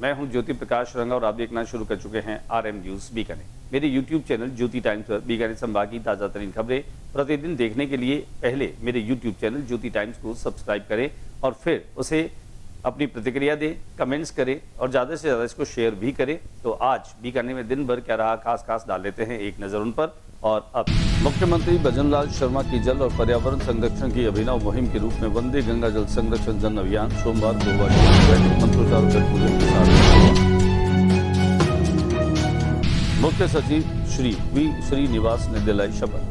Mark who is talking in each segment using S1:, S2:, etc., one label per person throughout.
S1: मैं हूं ज्योति प्रकाश रंगा और आप देखना शुरू कर चुके हैं आरएम न्यूज बीकानेर। मेरे यूट्यूब चैनल ज्योति टाइम्स पर बीकानेर संभाग की ताजा तरीन खबरें प्रतिदिन देखने के लिए पहले मेरे यूट्यूब चैनल ज्योति टाइम्स को सब्सक्राइब करें और फिर उसे अपनी प्रतिक्रिया दें, कमेंट्स करें और ज़्यादा से ज़्यादा इसको शेयर भी करें। तो आज बीकानेर में दिन भर क्या रहा खास डाल लेते हैं एक नज़र उन पर। और अब मुख्यमंत्री भजनलाल शर्मा की जल और पर्यावरण संरक्षण की अभिनव मुहिम के रूप में वंदे गंगा जल संरक्षण जन अभियान सोमवार को वैदिक मंत्रोच्चार कर पूजन के साथ मुख्य सचिव श्री वी श्रीनिवास ने दिलाई शपथ।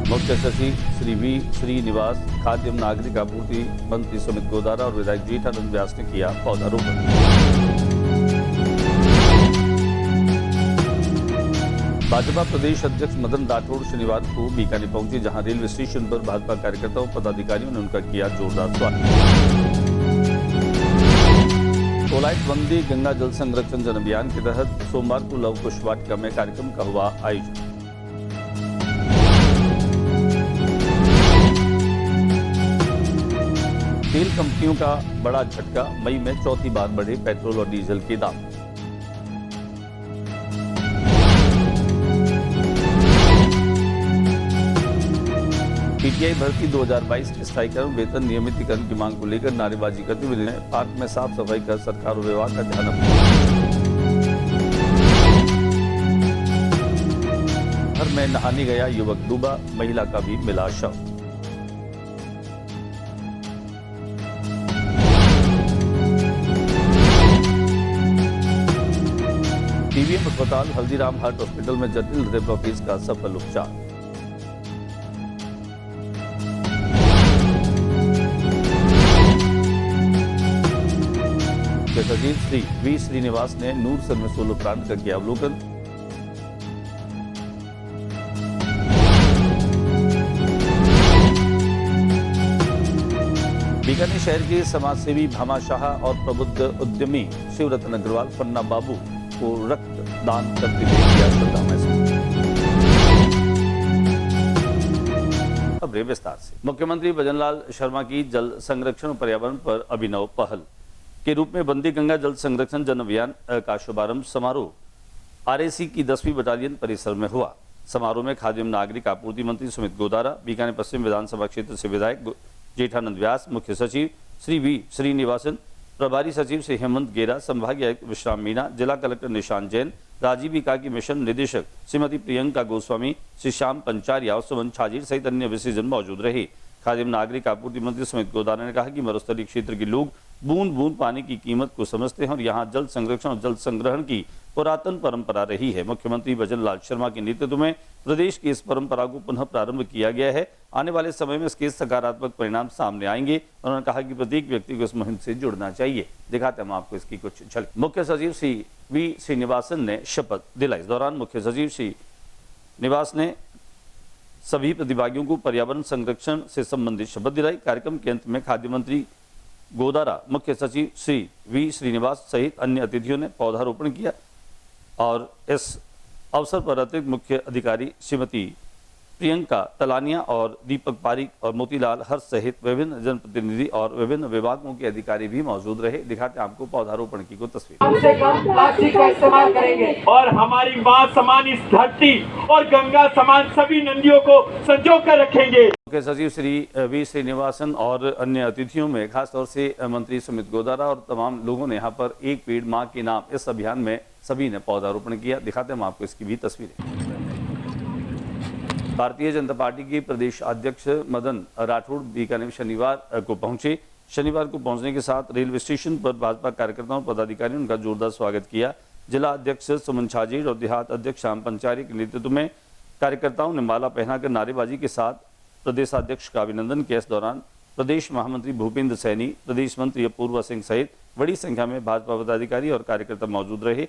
S1: मुख्य सचिव श्री वी श्रीनिवास, खाद्य एवं नागरिक आपूर्ति मंत्री सुमित गोदारा और विधायक जेठानंद व्यास ने किया पौधारोपण। भाजपा प्रदेश अध्यक्ष मदन राठौड़ शनिवार को बीकानेर पहुंचे, जहां रेलवे स्टेशन पर भाजपा कार्यकर्ताओं पदाधिकारियों ने उनका किया जोरदार स्वागत। कोलाइट वंदे गंगा जल संरक्षण जन अभियान के तहत सोमवार को लव कुश वाटिका में कार्यक्रम का हुआ आयोजन। तेल कंपनियों का बड़ा झटका, मई में चौथी बार बढ़े पेट्रोल और डीजल के दाम। पीटीआई भर्ती 2022 के स्थायीकरण वेतन नियमितीकरण की मांग को लेकर नारेबाजी करते हुए पार्क में साफ सफाई कर सरकार और विभाग का ध्यान घर में नहाने गया युवक डूबा, महिला का भी मिला शव। टीबीएम अस्पताल हल्दीराम हार्ट हॉस्पिटल में जटिल हृदय केस का सफल उपचार। सचिव श्री वी श्रीनिवास ने नूरसर में सोलर प्लांट का किया अवलोकन। बीकानेर शहर के समाजसेवी भामा शाह और प्रबुद्ध उद्यमी शिवरतन अग्रवाल पन्ना बाबू को रक्तदान करते हुए किया श्रद्धामय। अब विस्तार से मुख्यमंत्री भजनलाल शर्मा की जल संरक्षण और पर्यावरण पर अभिनव पहल के रूप में वंदे गंगा जल संरक्षण जन अभियान का शुभारंभ समारोह आरएसी की 10वीं बटालियन परिसर में हुआ। समारोह में खाद्य एवं नागरिक आपूर्ति मंत्री सुमित गोदारा, बीकानेर पश्चिम विधानसभा क्षेत्र से विधायक जेठानंद व्यास, मुख्य सचिव श्री वी श्रीनिवासन, प्रभारी सचिव श्री हेमंत गेरा, संभागीय आयुक्त विश्राम मीणा, जिला कलेक्टर निशांत जैन, राजीविका की मिशन निदेशक श्रीमती प्रियंका गोस्वामी, श्री श्याम पंचारिया और सुमन छाजीर सहित अन्य विशेषजन मौजूद रहे। खाद्य एवं नागरिक आपूर्ति मंत्री सुमित गोदारा ने कहा कि मरुस्थलीय क्षेत्र के लोग बूंद बूंद पानी की कीमत को समझते हैं और यहाँ जल संरक्षण और जल संग्रहण की पुरातन परंपरा रही है। मुख्यमंत्री भजनलाल शर्मा के नेतृत्व में प्रदेश की इस परंपरा को पुनः प्रारंभ किया गया है। आने वाले समय में इसके सकारात्मक परिणाम सामने आएंगे। उन्होंने कहा कि प्रत्येक व्यक्ति को इस मुहिम से जुड़ना चाहिए। दिखाते हैं हम आपको इसकी कुछ झलक। मुख्य सचिव श्री वी श्रीनिवासन ने शपथ दिलाई। इस दौरान मुख्य सचिव श्री निवास ने सभी प्रतिभागियों को पर्यावरण संरक्षण से संबंधित शपथ दिलाई। कार्यक्रम के अंत में खाद्य मंत्री गोदारा, मुख्य सचिव श्री वी श्रीनिवास सहित अन्य अतिथियों ने पौधारोपण किया और इस अवसर पर अतिरिक्त मुख्य अधिकारी श्रीमती प्रियंका तलानिया और दीपक पारिक और मोतीलाल हर्ष सहित विभिन्न जनप्रतिनिधि और विभिन्न विभागों के अधिकारी भी मौजूद रहे। दिखाते हैं आपको पौधारोपण की को तस्वीर।
S2: कम से कम प्लास्टिक का इस्तेमाल करेंगे और हमारी मां समान इस धरती और गंगा समान सभी नदियों को संजो कर रखेंगे।
S1: मुख्य सचिव श्री वी श्रीनिवासन और अन्य अतिथियों में खासतौर से मंत्री सुमित गोदारा और तमाम लोगों ने यहाँ पर एक पेड़ माँ के नाम इस अभियान में सभी ने पौधारोपण किया। दिखाते हैं हम आपको इसकी भी तस्वीरें। भारतीय जनता पार्टी के प्रदेश अध्यक्ष मदन राठौड़ बीकानेर शनिवार को पहुंचे। शनिवार को पहुंचने के साथ रेलवे स्टेशन पर भाजपा कार्यकर्ताओं और पदाधिकारियों ने उनका जोरदार स्वागत किया। जिला अध्यक्ष सुमन छाजीर और देहात अध्यक्ष श्याम पंचारी के नेतृत्व में कार्यकर्ताओं ने माला पहनाकर नारेबाजी के साथ प्रदेशाध्यक्ष का अभिनंदन किया। इस दौरान प्रदेश महामंत्री भूपेंद्र सैनी, प्रदेश मंत्री अपूर्वा सिंह सहित बड़ी संख्या में भाजपा पदाधिकारी और कार्यकर्ता मौजूद रहे।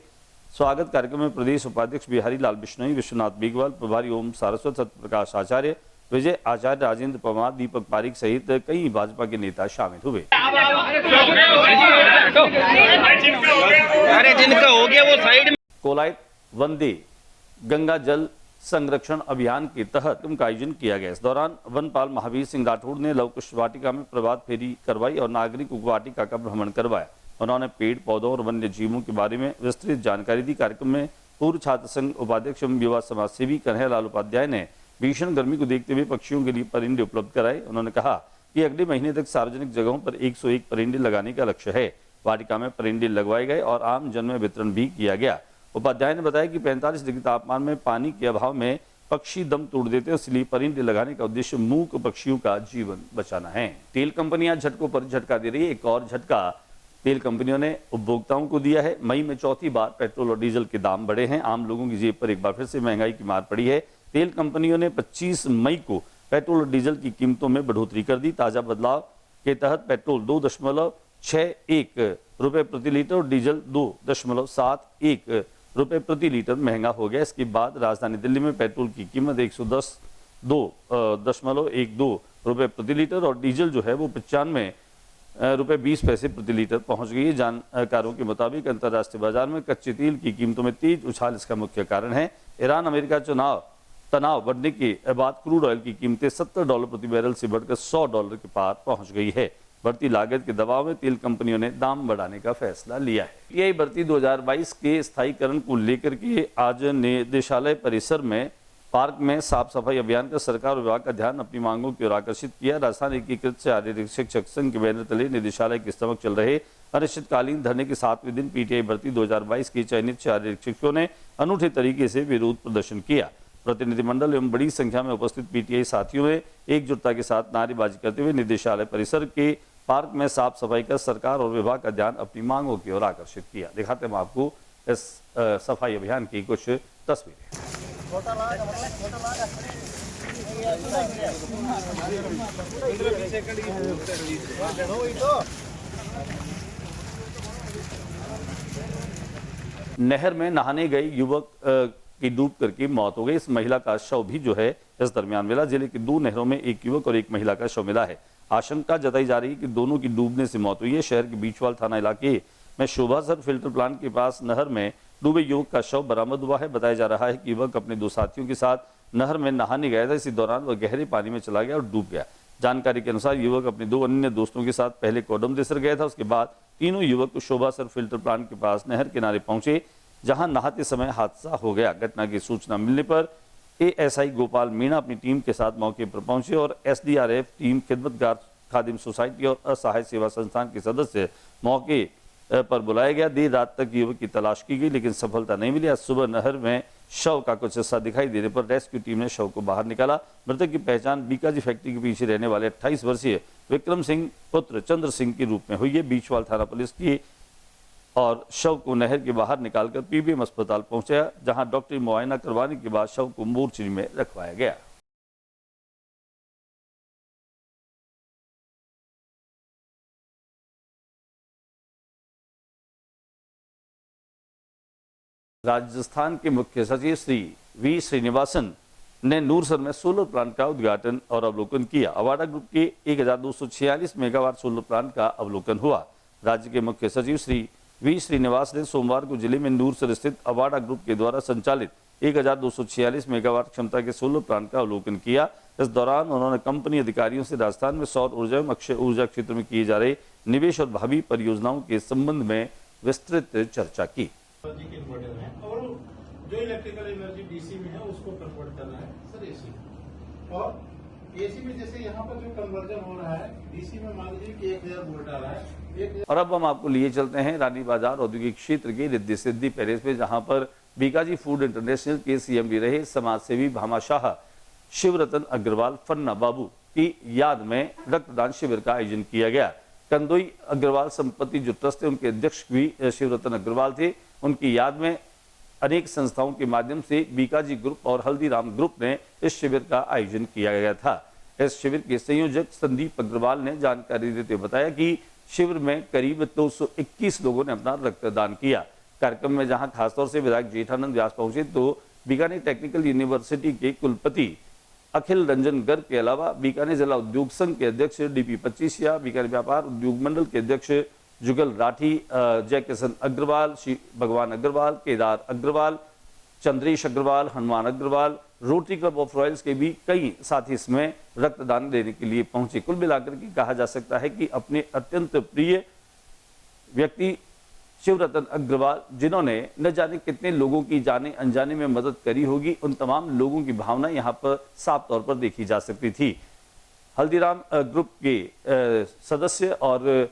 S1: स्वागत कार्यक्रम में प्रदेश उपाध्यक्ष बिहारी लाल बिश्नोई, विश्वनाथ बीगवाल, प्रभारी ओम सारस्वत, सत्यप्रकाश आचार्य, विजय आचार्य, राजेंद्र पवार, दीपक पारिक सहित कई भाजपा के नेता शामिल हुए।
S3: अरे जिनका हो गया वो साइड में।
S1: कोलाइट वंदे गंगा जल संरक्षण अभियान के तहत कार्यक्रम का आयोजन किया गया। इस दौरान वनपाल महावीर सिंह राठौड़ ने लव कुश वाटिका में प्रभात फेरी करवाई और नागरिकों को वाटिका का भ्रमण करवाया। उन्होंने पेड़ पौधों और वन्य जीवों के बारे में विस्तृत जानकारी दी। कार्यक्रम में पूर्व छात्र संघ उपाध्यक्ष एवं युवा समाज सेवी कन्हैयालाल उपाध्याय ने भीषण गर्मी को देखते हुए पक्षियों के लिए परिंदे उपलब्ध कराए। उन्होंने कहा कि अगले महीने तक सार्वजनिक जगहों पर 101 परिंदे लगाने का लक्ष्य है। वाटिका में परिंदे लगवाए गए और आम जन में वितरण भी किया गया। उपाध्याय ने बताया कि 45 डिग्री तापमान में पानी के अभाव में पक्षी दम तोड़ देते हैं, इसलिए परिंदे लगाने का उद्देश्य मूक पक्षियों का जीवन बचाना है। तेल कंपनियां झटकों पर झटका दे रही है। एक और झटका तेल कंपनियों ने उपभोक्ताओं को दिया है। मई में चौथी बार पेट्रोल और डीजल के दाम बढ़े हैं। आम लोगों की जेब पर एक बार फिर से महंगाई की मार पड़ी है। तेल कंपनियों ने 25 मई को पेट्रोल और डीजल की कीमतों में बढ़ोतरी कर दी। ताजा बदलाव के तहत पेट्रोल 2.61 रुपए प्रति लीटर और डीजल 2.71 रुपए प्रति लीटर महंगा हो गया। इसके बाद राजधानी दिल्ली में पेट्रोल की कीमत 110.12 रुपए प्रति लीटर और डीजल जो है वो 95 रुपए 20 पैसे प्रति लीटर पहुंच गई है। जानकारों के मुताबिक अंतर्राष्ट्रीय बाजार में कच्चे तेल की कीमतों में तेज उछाल इसका मुख्य कारण है। ईरान अमेरिका तनाव बढ़ने के बाद क्रूड ऑयल की कीमतें $70 प्रति बैरल से बढ़कर $100 के पार पहुंच गई है। बढ़ती लागत के दबाव में तेल कंपनियों ने दाम बढ़ाने का फैसला लिया है। पीटीआई भर्ती 2022 के स्थायीकरण को लेकर के आज निदेशालय परिसर में पार्क में साफ सफाई अभियान का सरकार विभाग का ध्यान अपनी मांगों की ओर आकर्षित किया। राजस्थान एकीकृत शारीरिक शिक्षक संघ के बैनर तले निदेशालय के समक्ष चल रहे अनिश्चितकालीन धरने के 7वें दिन पीटीआई भर्ती 2022 के चयनित शारीरिक शिक्षकों ने अनूठे तरीके से विरोध प्रदर्शन किया। प्रतिनिधिमंडल एवं बड़ी संख्या में उपस्थित पीटीआई साथियों ने एकजुटता के साथ नारेबाजी करते हुए निदेशालय परिसर के पार्क में साफ सफाई कर सरकार और विभाग का ध्यान अपनी मांगों की ओर आकर्षित किया। दिखाते हैं आपको इस सफाई अभियान की कुछ तस्वीरें। नहर में नहाने गए युवक की डूब करके मौत हो गई। इस महिला का शव भी जो है इस दरमियान मिला। जिले की 2 नहरों में एक युवक और एक महिला का शव मिला है। आशंका जताई जा रही है कि दोनों की डूबने से मौत हुई है। शहर के बीचवाल थाना इलाके में शोभासर फिल्टर प्लांट के पास नहर में डूबे युवक का शव बरामद हुआ है। बताया जा रहा है कि युवक अपने 2 साथियों के साथ नहर में नहाने गया था। इसी दौरान वह गहरे पानी में चला गया और डूब गया। जानकारी के अनुसार युवक अपने 2 अन्य दोस्तों के साथ पहले कोडमदेसर गया था। उसके बाद तीनों युवक शोभासर फिल्टर प्लांट के पास नहर किनारे पहुंचे, जहां नहाते समय हादसा हो गया। घटना की सूचना मिलने पर एएसआई गोपाल मीणा अपनी टीम के साथ मौके पर पहुंचे और एसडीआरएफ टीम, खिदमतगार खादिम सोसाइटी और असहाय सेवा संस्थान के सदस्य मौके पर बुलाया गया। देर रात तक युवक की तलाश की गई लेकिन सफलता नहीं मिली। आज सुबह नहर में शव का कुछ हिस्सा दिखाई देने पर रेस्क्यू टीम ने शव को बाहर निकाला। मृतक की पहचान बीकाजी फैक्ट्री के पीछे रहने वाले 28 वर्षीय विक्रम सिंह पुत्र चंद्र सिंह के रूप में हुई है। बीचवाल थाना पुलिस की और शव को नहर के बाहर निकालकर पीबीएम अस्पताल पहुंचाया, जहां डॉक्टरी मुआयना करवाने के बाद शव को मोर्चरी में रखवाया गया। राजस्थान के मुख्य सचिव श्री वी श्रीनिवासन ने नूरसर में सोलर प्लांट का उद्घाटन और अवलोकन किया। अवाडा ग्रुप के 1246 मेगावाट सोलर प्लांट का अवलोकन हुआ। राज्य के मुख्य सचिव श्री वी श्रीनिवास ने सोमवार को जिले में नूरसर स्थित अवाडा ग्रुप के द्वारा संचालित 1246 मेगावाट क्षमता के सोलर प्लांट का अवलोकन किया। इस दौरान उन्होंने कंपनी अधिकारियों से राजस्थान में सौर ऊर्जा एवं अक्षय ऊर्जा क्षेत्र में किए जा रहे निवेश और भावी परियोजनाओं के संबंध में विस्तृत चर्चा की।
S3: और जो इलेक्ट्रिकल एनर्जी डीसी में है उसको कन्वर्ट करना है सर एसी में। और एसी में जैसे यहाँ पर जो कन्वर्जन हो रहा है डीसी में मान लीजिए कि 1000 वोल्ट आ रहा है।
S1: और अब हम आपको लिए चलते हैं रानी बाजार औद्योगिक क्षेत्र के रिद्धि सिद्धि पैलेस में, जहां पर बीकाजी फूड इंटरनेशनल के सीएमडी रहे समाजसेवी भामाशाह शिवरतन अग्रवाल फन्ना बाबू की याद में रक्तदान शिविर का आयोजन किया गया। कंदोई अग्रवाल संपत्ति जो ट्रस्ट है उनके अध्यक्ष भी शिवरतन अग्रवाल थे। उनकी याद में अनेक संस्थाओं के माध्यम से बीकाजी ग्रुप और हल्दीराम ग्रुप ने इस शिविर का आयोजन किया गया था। इस शिविर के संयोजक संदीप अग्रवाल ने जानकारी देते हुए बताया कि शिविर में करीब 221 लोगों ने अपना रक्तदान किया। कार्यक्रम में जहां खासतौर से विधायक जेठानंद व्यास पहुंचे तो बीकानेर टेक्निकल यूनिवर्सिटी के कुलपति अखिल रंजन गर्ग के अलावा बीकानेर जिला उद्योग संघ के अध्यक्ष डीपी 25, बीकानेर व्यापार उद्योग मंडल के अध्यक्ष जुगल राठी, जय Kishan Agarwal, Shri Bhagwan Agarwal, Kedar Agarwal, Chandresh Agarwal, Hanuman Agarwal, rotary club of royals के भी कई साथी इसमें रक्तदान देने के लिए पहुंचे। कुल मिलाकर के कहा जा सकता है कि अपने अत्यंत प्रिय व्यक्ति शिवरतन अग्रवाल, जिन्होंने न जाने कितने लोगों की जाने अनजाने में मदद करी होगी, उन तमाम लोगों की भावना यहाँ पर साफ तौर पर देखी जा सकती थी। हल्दीराम ग्रुप के सदस्य और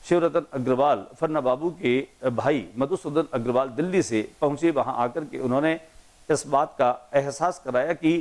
S1: शिवरतन अग्रवाल फन्ना बाबू के भाई मधुसूदन अग्रवाल दिल्ली से पहुंचे। वहां आकर के उन्होंने इस बात का एहसास कराया कि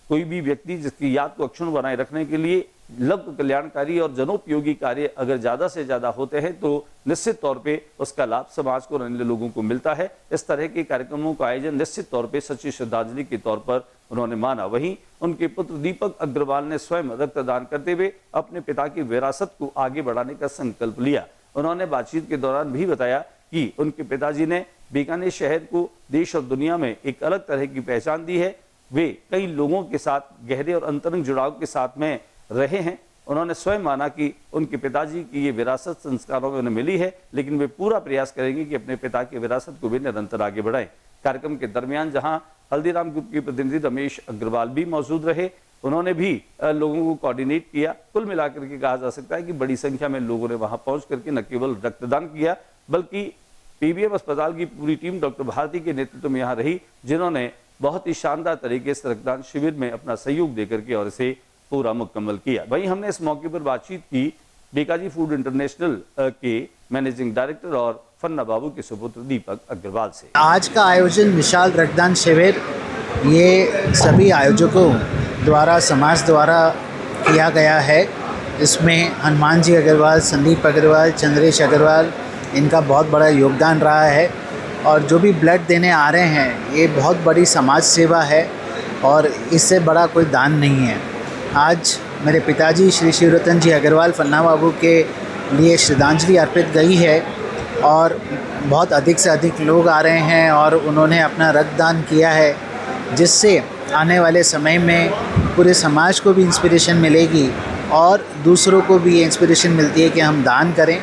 S1: कोई भी व्यक्ति जिसकी याद को अक्षुण्ण बनाए रखने के लिए लोक कल्याणकारी और जनोपयोगी कार्य अगर ज्यादा से ज्यादा होते हैं तो निश्चित तौर पे उसका लाभ समाज को और अन्य लोगों को मिलता है। इस तरह के कार्यक्रमों का आयोजन निश्चित तौर पे सच्ची श्रद्धांजलि के तौर पर उन्होंने माना। वहीं उनके पुत्र दीपक अग्रवाल ने स्वयं रक्तदान करते हुए अपने पिता की विरासत को आगे बढ़ाने का संकल्प लिया। उन्होंने बातचीत के दौरान भी बताया कि उनके पिताजी ने बीकानेर शहर को देश और दुनिया में एक अलग तरह की पहचान दी है। वे कई लोगों के साथ गहरे और अंतरंग जुड़ाव के साथ में रहे हैं। उन्होंने स्वयं माना कि उनके पिताजी की ये विरासत संस्कारों में उन्हें मिली है, लेकिन वे पूरा प्रयास करेंगे कि अपने पिता की विरासत को भी निरंतर आगे बढ़ाएं। कार्यक्रम के दरमियान जहां हल्दीराम ग्रुप के प्रतिनिधि रमेश अग्रवाल भी मौजूद रहे, उन्होंने भी लोगों को कोऑर्डिनेट किया। कुल मिलाकर के कहा जा सकता है कि बड़ी संख्या में लोगों ने वहां पहुंच करके न केवल रक्तदान किया, बल्कि पीबीएम अस्पताल की पूरी टीम डॉक्टर भारती के नेतृत्व में यहाँ रही, जिन्होंने बहुत ही शानदार तरीके से रक्तदान शिविर में अपना सहयोग देकर के और इसे पूरा मुकम्मल किया। वहीं हमने इस मौके पर बातचीत की बीकाजी फूड इंटरनेशनल के मैनेजिंग डायरेक्टर और फन्ना बाबू के सुपुत्र दीपक अग्रवाल से।
S4: आज का आयोजन विशाल रक्तदान शिविर ये सभी आयोजकों द्वारा समाज द्वारा किया गया है। इसमें हनुमान जी अग्रवाल, संदीप अग्रवाल, चंद्रेश अग्रवाल, इनका बहुत बड़ा योगदान रहा है। और जो भी ब्लड देने आ रहे हैं ये बहुत बड़ी समाज सेवा है और इससे बड़ा कोई दान नहीं है। आज मेरे पिताजी श्री शिवरतन जी अग्रवाल फन्ना बाबू के लिए श्रद्धांजलि अर्पित गई है और बहुत अधिक से अधिक लोग आ रहे हैं और उन्होंने अपना रक्तदान किया है, जिससे आने वाले समय में पूरे समाज को भी इंस्पिरेशन मिलेगी और दूसरों को भी ये इंस्पिरेशन मिलती है कि हम दान करें।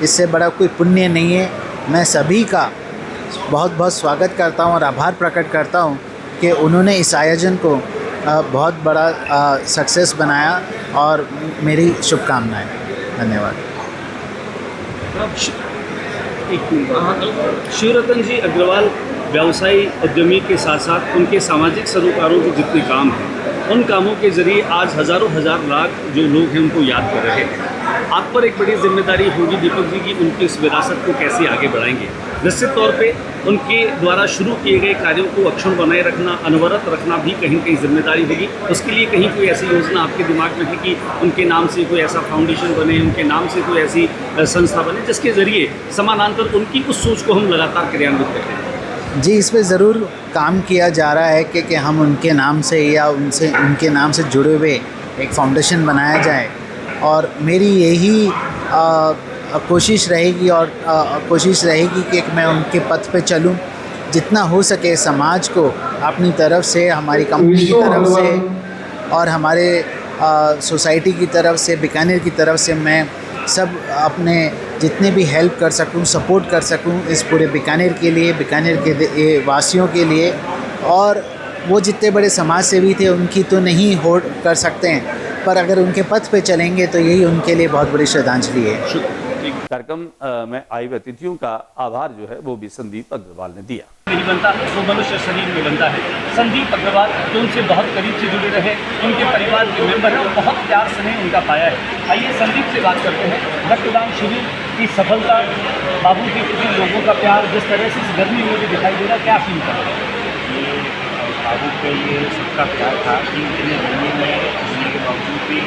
S4: इससे बड़ा कोई पुण्य नहीं है। मैं सभी का बहुत बहुत स्वागत करता हूं और आभार प्रकट करता हूं कि उन्होंने इस आयोजन को बहुत बड़ा सक्सेस बनाया और मेरी शुभकामनाएं। धन्यवाद।
S5: शिवरतन जी अग्रवाल व्यवसायी उद्यमी के साथ साथ उनके सामाजिक सरोकारों के जितने काम हैं, उन कामों के जरिए आज हज़ारों हज़ार लाख जो लोग हैं उनको याद कर रहे हैं। आप पर एक बड़ी जिम्मेदारी होगी दीपक जी की उनकी इस विरासत को कैसे आगे बढ़ाएंगे। निश्चित तौर पे उनके द्वारा शुरू किए गए कार्यों को अक्षुण्ण बनाए रखना, अनवरत रखना भी कहीं कहीं जिम्मेदारी होगी। उसके लिए कहीं कोई ऐसी योजना आपके दिमाग में है कि उनके नाम से कोई ऐसा फाउंडेशन बने, उनके नाम से कोई ऐसी संस्था बने जिसके ज़रिए समानांतर उनकी उस सोच को हम लगातार क्रियान्वित करते हैं?
S4: जी, इस पर ज़रूर काम किया जा रहा है कि हम उनके नाम से या उनके नाम से जुड़े हुए एक फाउंडेशन बनाया जाए और मेरी यही कोशिश रहेगी कि मैं उनके पथ पे चलूं। जितना हो सके समाज को अपनी तरफ से, हमारी कंपनी की तरफ से और हमारे सोसाइटी की तरफ से, बीकानेर की तरफ से मैं सब अपने जितने भी हेल्प कर सकूं, सपोर्ट कर सकूं इस पूरे बीकानेर के लिए, बीकानेर के वासियों के लिए। और वो जितने बड़े समाज सेवी थे उनकी तो नहीं होड़ कर सकते हैं, पर अगर उनके पथ पे चलेंगे तो यही उनके लिए बहुत बड़ी श्रद्धांजलि है।
S1: कार्यक्रम में आए अतिथियों का आभार जो है वो भी संदीप अग्रवाल ने दिया।
S5: नहीं बनता वो मनुष्य शरीर में बनता है। संदीप अग्रवाल जो उनसे बहुत करीब से जुड़े रहे, उनके परिवार के मेंबर हैं, बहुत प्यार स्नेह उनका पाया है। आइए संदीप से बात करते हैं। रक्तदान शिविर की सफलता, बाबू के प्रति लोगों का प्यार जिस तरह से इस गर्मी में भी दिखाई दे रहा, क्या फील कर रहे हैं?
S6: बाबू के लिए सबका प्यार था कि इतनी गर्मी में होने के बावजूद भी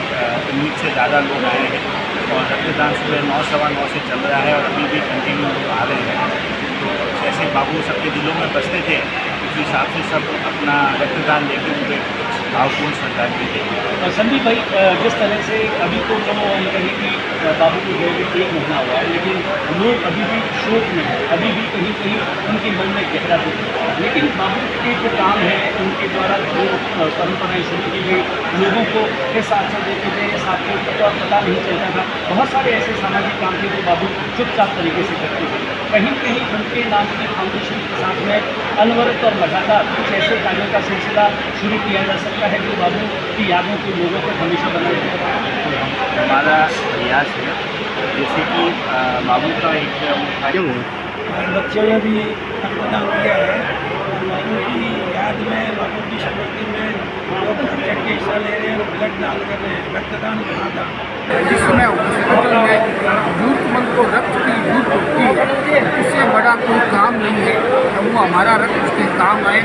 S6: उम्मीद से ज़्यादा लोग आए हैं और रक्तदान सुबह 9 सवा 9 से चल रहा है और अभी भी कंटिन्यू लोग आ रहे हैं। तो जैसे बाबू सबके दिलों में बसते थे उस हिसाब से सब अपना रक्तदान लेकर पूरे भावपूर्ण श्रद्धांजलि देंगे।
S5: संदीप भाई, जिस तरह से अभी तो चलो हम कहें कि बाबू को गए 1 महीना हुआ है, लेकिन लोग अभी भी शोक में हैं, अभी भी कहीं कहीं उनके मन में गहरा दुख है। लेकिन बाबू के जो काम है, उनके द्वारा जो परंपराएं शुरू की गई, लोगों को किस आचरण देते थे, इस आपको तो पता नहीं चलता था। बहुत सारे ऐसे सामाजिक काम थे जो बाबू चुपचाप तरीके से करते थे। कहीं कहीं उनके नाम की फाउंडेशन के साथ में अनवरत और लगातार कुछ ऐसे कार्यों का सिलसिला शुरू किया जा सकता है जो बाबू की यादों को लोगों को हमेशा बनाए रखेगा।
S6: हमारा प्रयास है, जैसे कि बाबू का एक
S7: बच्चों ने भी रक्तदान किया है। बाबू की याद में, बाबू की स्मृति में लोग बढ़ चढ़ के हिस्सा ले रहे हैं, ब्लड दान कर रहे हैं। रक्तदान कहाँ था
S8: जिसमें हॉस्पिटल में जरूरतमंद को रक्त की जरूरत होती है, उससे बड़ा कोई काम नहीं है। तो वो हमारा रक्त उसके काम आए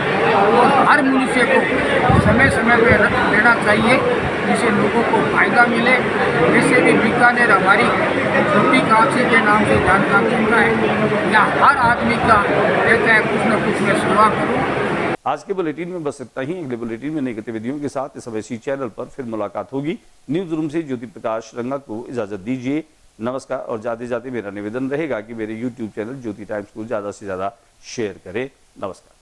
S8: और हर मनुष्य को समय समय पर रक्त देना चाहिए, जिससे लोगों को फायदा मिले। जैसे भी बीकानेर हमारी छोटी कांसी के नाम से जानकार चलता है, या हर आदमी का कहता है कुछ न कुछ मैं सेवा करूँ।
S1: आज के बुलेटिन में बस इतना ही। अगले बुलेटिन में नई गतिविधियों के साथ इस अवैसी चैनल पर फिर मुलाकात होगी। न्यूज रूम से ज्योति प्रकाश रंगा को इजाजत दीजिए। नमस्कार। और जाते जाते मेरा निवेदन रहेगा कि मेरे YouTube चैनल ज्योति टाइम्स को ज़्यादा से ज़्यादा शेयर करें। नमस्कार।